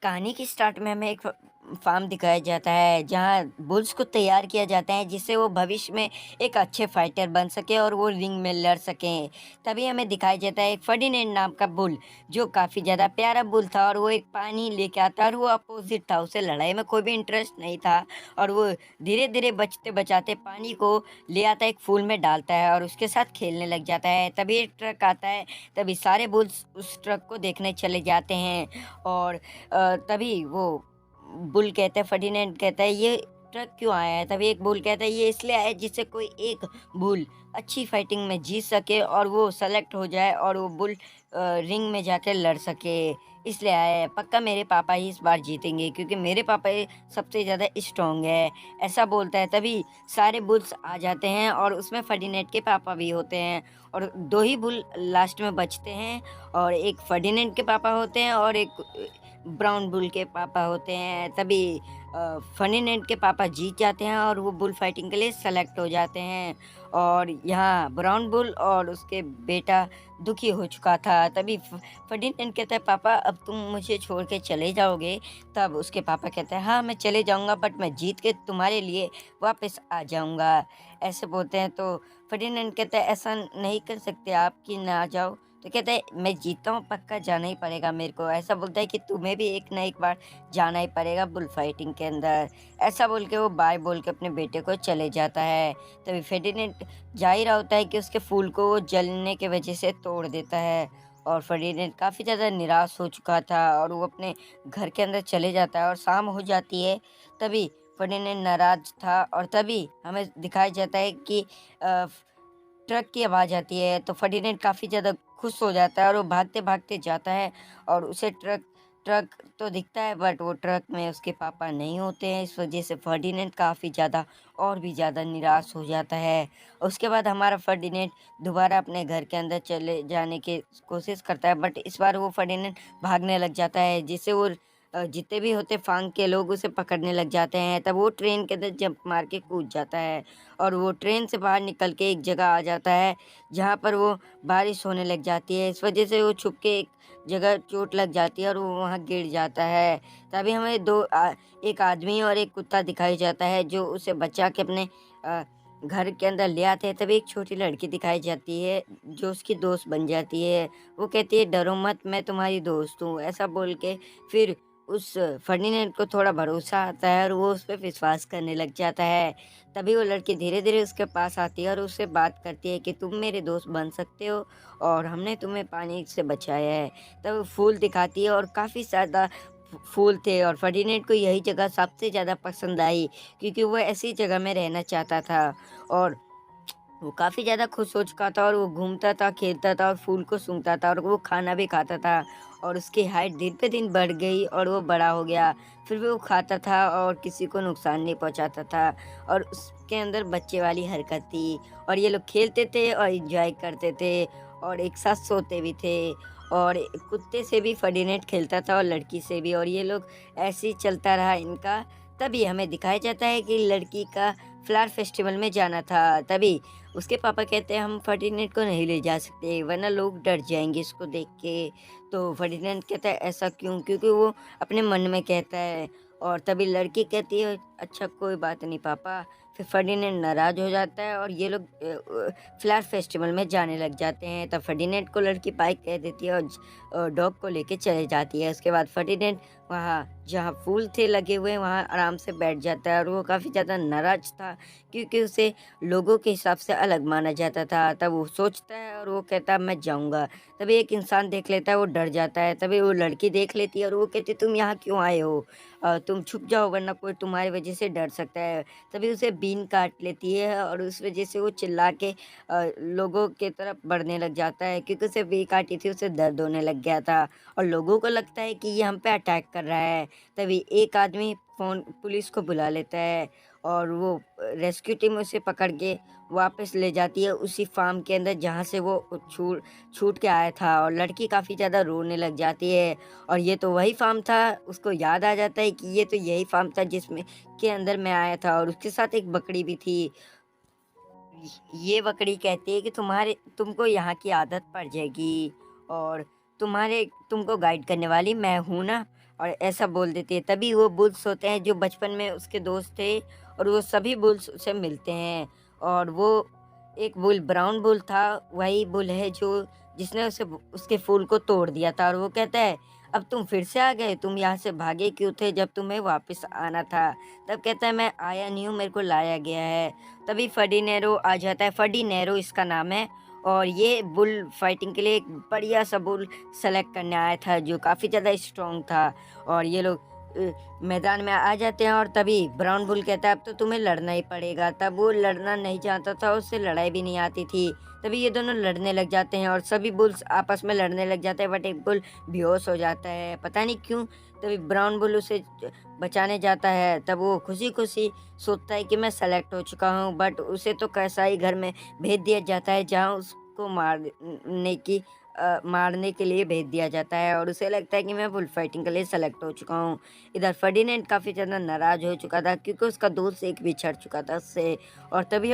कहानी की स्टार्ट में हमें एक फार्म दिखाया जाता है जहाँ बुल्स को तैयार किया जाता है जिससे वो भविष्य में एक अच्छे फाइटर बन सके और वो रिंग में लड़ सकें। तभी हमें दिखाया जाता है एक फर्डिनेंड नाम का बुल जो काफ़ी ज़्यादा प्यारा बुल था और वो एक पानी लेके आता और वो अपोजिट था, उसे लड़ाई में कोई भी इंटरेस्ट नहीं था। और वो धीरे धीरे बचते बचाते पानी को ले आता है, एक फूल में डालता है और उसके साथ खेलने लग जाता है। तभी एक ट्रक आता है, तभी सारे बुल्स उस ट्रक को देखने चले जाते हैं। और तभी वो बुल कहता है, फर्डिनेंड कहता है ये ट्रक क्यों आया है? तभी एक बुल कहता है ये इसलिए आया है जिससे कोई एक बुल अच्छी फाइटिंग में जीत सके और वो सेलेक्ट हो जाए और वो बुल रिंग में जाकर लड़ सके, इसलिए आया है। पक्का मेरे पापा ही इस बार जीतेंगे क्योंकि मेरे पापा ही सबसे ज़्यादा स्ट्रांग है, ऐसा बोलता है। तभी सारे बुल्स आ जाते हैं और उसमें फर्डिनेंड के पापा भी होते हैं और दो ही बुल लास्ट में बचते हैं। और एक फर्डिनेंड के पापा होते हैं और एक ब्राउन बुल के पापा होते हैं। तभी फर्डिनेंड के पापा जीत जाते हैं और वो बुल फाइटिंग के लिए सेलेक्ट हो जाते हैं। और यहाँ ब्राउन बुल और उसके बेटा दुखी हो चुका था। तभी फर्डिनेंड कहता है पापा अब तुम मुझे छोड़ के चले जाओगे? तब उसके पापा कहते हैं हाँ मैं चले जाऊंगा बट मैं जीत के तुम्हारे लिए वापस आ जाऊंगा, ऐसे बोलते हैं। तो फर्डिनेंड कहता है ऐसा नहीं कर सकते आप कि ना जाओ। तो कहता है मैं जीता हूँ, पक्का जाना ही पड़ेगा मेरे को। ऐसा बोलता है कि तुम्हें भी एक ना एक बार जाना ही पड़ेगा बुल फाइटिंग के अंदर। ऐसा बोल के वो बाय बोल के अपने बेटे को चले जाता है। तभी फेर्डिनेंड जा ही रहा होता है कि उसके फूल को वो जलने की वजह से तोड़ देता है। और फर्डिनेंड काफ़ी ज़्यादा निराश हो चुका था और वो अपने घर के अंदर चले जाता है और शाम हो जाती है। तभी फर्डिनेंड नाराज था और तभी हमें दिखाया जाता है कि अ, ट्रक की आवाज़ आती है। तो फर्डिनेंड काफ़ी ज़्यादा खुश हो जाता है और वो भागते-भागते जाता है और उसे ट्रक ट्रक तो दिखता है बट वो ट्रक में उसके पापा नहीं होते हैं। इस वज़ह से फर्डिनेंड काफ़ी ज़्यादा और भी ज़्यादा निराश हो जाता है। उसके बाद हमारा फर्डिनेंड दोबारा अपने घर के अंदर चले जाने की कोशिश करता है बट इस बार वो फर्डिनेंड भागने लग जाता है जिससे वो जितने भी होते फांग के लोग उसे पकड़ने लग जाते हैं। तब वो ट्रेन के अंदर जंप मार के कूद जाता है और वो ट्रेन से बाहर निकल के एक जगह आ जाता है जहाँ पर वो बारिश होने लग जाती है। इस वजह से वो छुप के एक जगह चोट लग जाती है और वो वहाँ गिर जाता है। तभी हमें एक आदमी और एक कुत्ता दिखाई जाता है जो उसे बचा के अपने अ, घर के अंदर ले आते हैं। तभी एक छोटी लड़की दिखाई जाती है जो उसकी दोस्त बन जाती है। वो कहती है डरो मत मैं तुम्हारी दोस्त हूँ, ऐसा बोल के फिर उस फर्डिनेंड को थोड़ा भरोसा आता है और वो उस पे विश्वास करने लग जाता है। तभी वो लड़की धीरे-धीरे उसके पास आती है और उससे बात करती है कि तुम मेरे दोस्त बन सकते हो और हमने तुम्हें पानी से बचाया है। तब वो फूल दिखाती है और काफ़ी ज़्यादा फूल थे और फर्डिनेंड को यही जगह सबसे ज़्यादा पसंद आई क्योंकि वो ऐसी जगह में रहना चाहता था। और वो काफ़ी ज़्यादा खुश हो चुका था और वो घूमता था, खेलता था और फूल को सूंघता था और वो खाना भी खाता था। और उसकी हाइट दिन पे दिन बढ़ गई और वो बड़ा हो गया। फिर भी वो खाता था और किसी को नुकसान नहीं पहुँचाता था और उसके अंदर बच्चे वाली हरकत थी। और ये लोग खेलते थे और एन्जॉय करते थे और एक साथ सोते भी थे। और कुत्ते से भी फर्डिनेंड खेलता था और लड़की से भी और ये लोग ऐसे ही चलता रहा इनका। तभी हमें दिखाया जाता है कि लड़की का फ्लावर फेस्टिवल में जाना था। तभी उसके पापा कहते हैं हम फर्डिनेंड को नहीं ले जा सकते वरना लोग डर जाएँगे इसको देख के। तो फर्डिनेंड कहता है ऐसा क्यों? क्योंकि वो अपने मन में कहता है। और तभी लड़की कहती है अच्छा कोई बात नहीं पापा। फिर फर्डिनेंड नाराज़ हो जाता है और ये लोग फ्लावर फेस्टिवल में जाने लग जाते हैं। तब फर्डिनेंड को लड़की बाय कह देती है और डॉग को लेके चले जाती है। उसके बाद फर्डिनेंड वहाँ जहाँ फूल थे लगे हुए वहाँ आराम से बैठ जाता है और वो काफ़ी ज़्यादा नाराज़ था क्योंकि उसे लोगों के हिसाब से अलग माना जाता था। तब वो सोचता है और वो कहता है मैं जाऊँगा। तभी एक इंसान देख लेता है, वो डर जाता है। तभी वो लड़की देख लेती है और वो कहती है तुम यहाँ क्यों आए हो? तुम छुप जाओ वरना कोई तुम्हारी वज़ह से डर सकता है। तभी उसे बीन काट लेती है और उस वज़ह से वो चिल्ला के लोगों के तरफ बढ़ने लग जाता है क्योंकि उसे बी काटी थी, उसे दर्द होने लग गया था और लोगों को लगता है कि ये हम पे अटैक कर रहा है। तभी एक आदमी फ़ोन पुलिस को बुला लेता है और वो रेस्क्यू टीम उसे पकड़ के वापस ले जाती है उसी फार्म के अंदर जहाँ से वो छूट छूट के आया था और लड़की काफ़ी ज़्यादा रोने लग जाती है। और ये तो वही फार्म था, उसको याद आ जाता है कि ये तो यही फार्म था जिसमें के अंदर मैं आया था और उसके साथ एक बकरी भी थी। ये बकरी कहती है कि तुमको यहाँ की आदत पड़ जाएगी और तुमको गाइड करने वाली मैं हूँ ना। और ऐसा बोल देती है। तभी वो बुल्स होते हैं जो बचपन में उसके दोस्त थे और वो सभी बुल्स उससे मिलते हैं। और वो एक बुल ब्राउन बुल था, वही बुल है जो जिसने उसके फूल को तोड़ दिया था। और वो कहता है, अब तुम फिर से आ गए, तुम यहाँ से भागे क्यों थे जब तुम्हें वापस आना था? तब कहता है, मैं आया नहीं हूँ, मेरे को लाया गया है। तभी फर्डिनेरो आ जाता है, फर्डिनेरो इसका नाम है। और ये बुल फाइटिंग के लिए एक बढ़िया सा बुल सेलेक्ट करने आया था जो काफ़ी ज़्यादा स्ट्रॉन्ग था। और ये लोग मैदान में आ जाते हैं और तभी ब्राउन बुल कहता है, अब तो तुम्हें लड़ना ही पड़ेगा। तब वो लड़ना नहीं चाहता था, उससे लड़ाई भी नहीं आती थी। तभी ये दोनों लड़ने लग जाते हैं और सभी बुल्स आपस में लड़ने लग जाते हैं, बट एक बुल बेहोश हो जाता है, पता नहीं क्यों। तभी ब्राउन बुल उसे बचाने जाता है। तब वो खुशी खुशी सोचता है कि मैं सेलेक्ट हो चुका हूँ, बट उसे तो कसाई घर में भेज दिया जाता है जहाँ उसको मारने के लिए भेज दिया जाता है। और उसे लगता है कि मैं बुल फाइटिंग के लिए सेलेक्ट हो चुका हूँ। इधर फर्डिनेंड काफ़ी ज़्यादा नाराज़ हो चुका था क्योंकि उसका दोस्त एक बिछड़ चुका था उससे। और तभी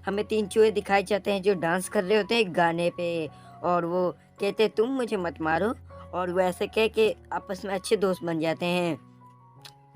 हमें 3 चूहे दिखाए जाते हैं जो डांस कर रहे होते हैं एक गाने पे। और वो कहते हैं, तुम मुझे मत मारो। और वो ऐसे कह के आपस में अच्छे दोस्त बन जाते हैं।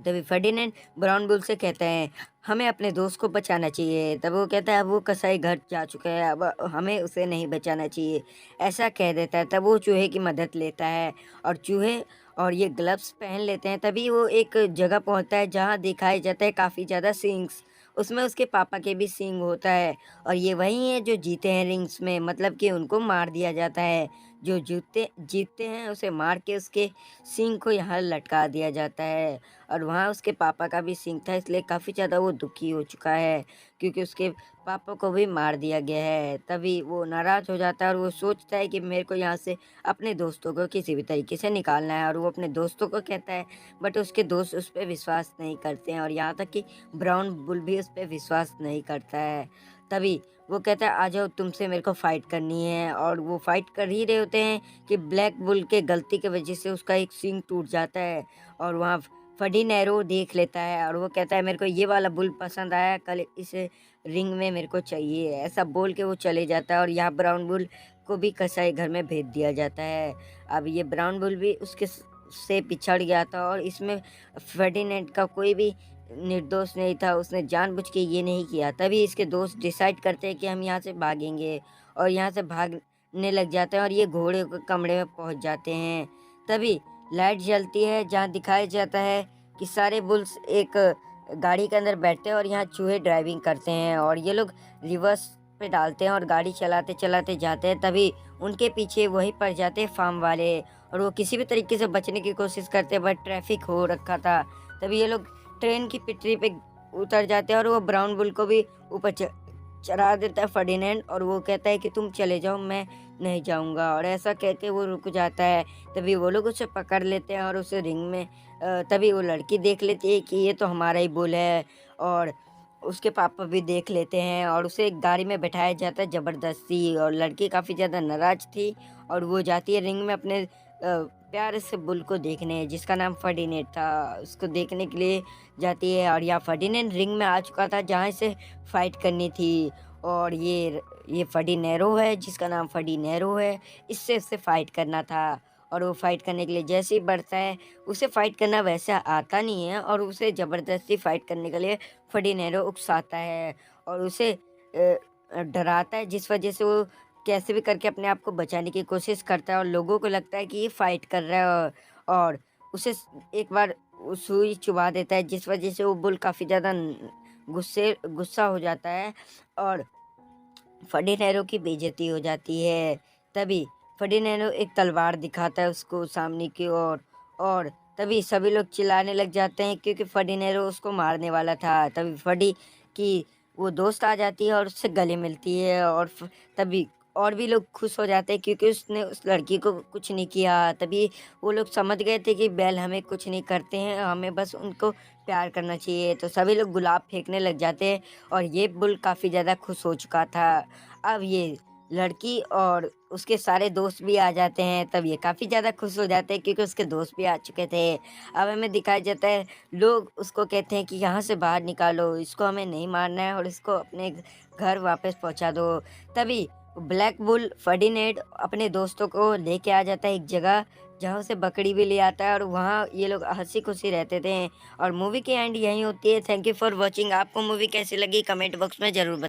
तभी फर्डिनेंड ब्राउन बुल से कहते हैं, हमें अपने दोस्त को बचाना चाहिए। तब वो कहता है, अब वो कसाई घर जा चुका है, अब हमें उसे नहीं बचाना चाहिए, ऐसा कह देता है। तब वो चूहे की मदद लेता है और चूहे और ये ग्लव्स पहन लेते हैं। तभी वो एक जगह पहुंचता है जहां दिखाई जाता है काफ़ी ज़्यादा सींग्स, उसमें उसके पापा के भी सींग होता है। और ये वही है जो जीते हैं रिंग्स में, मतलब कि उनको मार दिया जाता है। जो जीतते जीतते हैं उसे मार के उसके सींग को यहाँ लटका दिया जाता है। और वहाँ उसके पापा का भी सींग था, इसलिए काफ़ी ज़्यादा वो दुखी हो चुका है क्योंकि उसके पापा को भी मार दिया गया है। तभी वो नाराज़ हो जाता है और वो सोचता है कि मेरे को यहाँ से अपने दोस्तों को किसी भी तरीके से निकालना है। और वो अपने दोस्तों को कहता है, बट उसके दोस्त उस पर विश्वास नहीं करते हैं और यहाँ तक कि ब्राउन बुल भी उस पर विश्वास नहीं करता है। तभी वो कहता है, आ जाओ, तुमसे मेरे को फ़ाइट करनी है। और वो फ़ाइट कर ही रहे होते हैं कि ब्लैक बुल के गलती की वजह से उसका एक सींग टूट जाता है। और वहाँ फर्डिनेरो देख लेता है और वो कहता है, मेरे को ये वाला बुल पसंद आया, कल इस रिंग में मेरे को चाहिए, ऐसा बोल के वो चले जाता है। और यहाँ ब्राउन बुल को भी कसाई घर में भेज दिया जाता है। अब ये ब्राउन बुल भी से पिछड़ गया था और इसमें फर्डिनेंड का कोई भी निर्दोष नहीं था, उसने जानबूझ के ये नहीं किया। तभी इसके दोस्त डिसाइड करते हैं कि हम यहाँ से भागेंगे और यहाँ से भागने लग जाते हैं और ये घोड़े के कमरे में पहुँच जाते हैं। तभी लाइट जलती है जहाँ दिखाया जाता है कि सारे बुल्स एक गाड़ी के अंदर बैठते हैं और यहाँ चूहे ड्राइविंग करते हैं। और ये लोग रिवर्स पे डालते हैं और गाड़ी चलाते चलाते जाते हैं। तभी उनके पीछे वहीं पड़ जाते हैं फार्म वाले और वो किसी भी तरीके से बचने की कोशिश करते हैं, बट ट्रैफिक हो रखा था। तभी ये लोग ट्रेन की पटरी पे उतर जाते हैं और वो ब्राउन बुल को भी ऊपर चढ़ा देता है फर्डिनेंड। और वो कहता है कि तुम चले जाओ, मैं नहीं जाऊंगा। और ऐसा कह के वो रुक जाता है। तभी वो लोग उसे पकड़ लेते हैं और उसे रिंग में तभी वो लड़की देख लेती है कि ये तो हमारा ही बुल है। और उसके पापा भी देख लेते हैं और उसे एक गाड़ी में बैठाया जाता है ज़बरदस्ती। और लड़की काफ़ी ज़्यादा नाराज़ थी और वो जाती है रिंग में अपने प्यारे से बुल को देखने, जिसका नाम फर्डिनेंड था, उसको देखने के लिए जाती है। और यहाँ फर्डिनेंड रिंग में आ चुका था जहाँ इसे फाइट करनी थी। और ये फर्डिनेरो है, जिसका नाम फर्डिनेरो है, इससे उससे फाइट करना था। और वो फाइट करने के लिए जैसे ही बढ़ता है, उसे फाइट करना वैसे आता नहीं है और उसे ज़बरदस्ती फाइट करने के लिए फर्डिनेरो उकसाता है और उसे डराता है, जिस वजह से वो कैसे भी करके अपने आप को बचाने की कोशिश करता है। और लोगों को लगता है कि ये फाइट कर रहा है और उसे एक बार सुई चुभा देता है, जिस वजह से वो बुल काफ़ी ज़्यादा गुस्सा हो जाता है और फर्डिनेंडो की बेइज्जती हो जाती है। तभी फर्डिनेंडो एक तलवार दिखाता है उसको सामने की ओर। और तभी सभी लोग चिल्लाने लग जाते हैं क्योंकि फर्डिनेंडो उसको मारने वाला था। तभी फर्डी की वो दोस्त आ जाती है और उससे गले मिलती है। और तभी और भी लोग खुश हो जाते हैं क्योंकि उसने उस लड़की को कुछ नहीं किया। तभी वो लोग समझ गए थे कि बैल हमें कुछ नहीं करते हैं, हमें बस उनको प्यार करना चाहिए। तो सभी लोग गुलाब फेंकने लग जाते हैं और ये बुल काफ़ी ज़्यादा खुश हो चुका था। अब ये लड़की और उसके सारे दोस्त भी आ जाते हैं, तब ये काफ़ी ज़्यादा खुश हो जाते हैं क्योंकि उसके दोस्त भी आ चुके थे। अब हमें दिखाया जाता है, लोग उसको कहते हैं कि यहाँ से बाहर निकालो, इसको हमें नहीं मारना है और इसको अपने घर वापस पहुँचा दो। तभी ब्लैक बुल फर्डिनेंड अपने दोस्तों को लेके आ जाता है एक जगह जहाँ उसे बकरी भी ले आता है और वहाँ ये लोग हँसी-खुशी रहते थे और मूवी की एंड यहीं होती है। Thank you for watching. आपको मूवी कैसी लगी कमेंट बॉक्स में ज़रूर